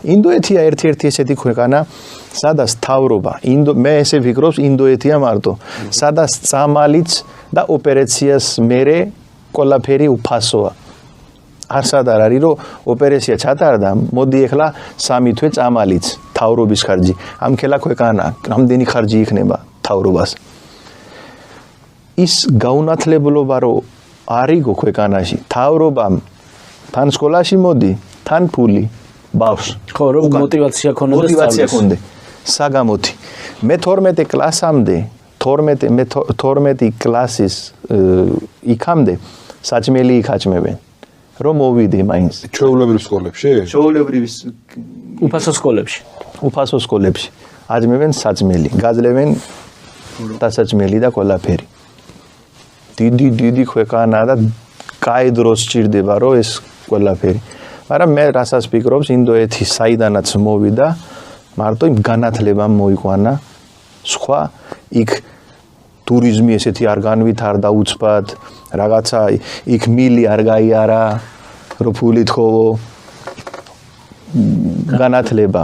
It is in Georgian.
ინდოეთია ერთ-ერთი ესეთი ქვეყანა, სადაც თავრობა, მე ესე ვფიქრობ, ინდოეთია მარტო, სადაც წამალიც და ოპერაციას მერე ყველაფერი უფასოა. არსად არ არის, რომ ოპერაცია ჩატარდა, მოდი ეხლა 3 თვე წამალიც თავრობის ხარჯი. ამ ხელა ქვეყანა, რამდენი ხარჯი იქნება თავრობას. ის გაუნათლებლობა რომ არიგო ქვეყანაში, თავრობამ თან სკოლაში მოდი, თან ფული ბავშვს. ხო, რომ мотивация ქონდა. საგამოთი. მე 12 კლასამდე, 12 კლასის იქამდე საჭმელი იქაჭმებენ. რომ მოვიდე მაინც. ჩვეულებრივ სკოლებში? ჩვეულებრივ უფასო სკოლებში. აჭმებენ საჭმელი, გაძლევენ დასაჭმელი და ყველაფერი. დიდი ქვეყანა და კაი დროს სჭირდება რომ ეს ყველაფერი. მაგრამ მე რასაც ვფიქრობ, ინდოეთი საიდანაც მოვიდა, მარტო იმ განათლებამ მოიყვანა. სხვა იქ ტურიზმი ესეთი არ განვითარდა უცბად, რაღაცა იქ მილი არ გაიარა, რო ფული თხოვო. განათლება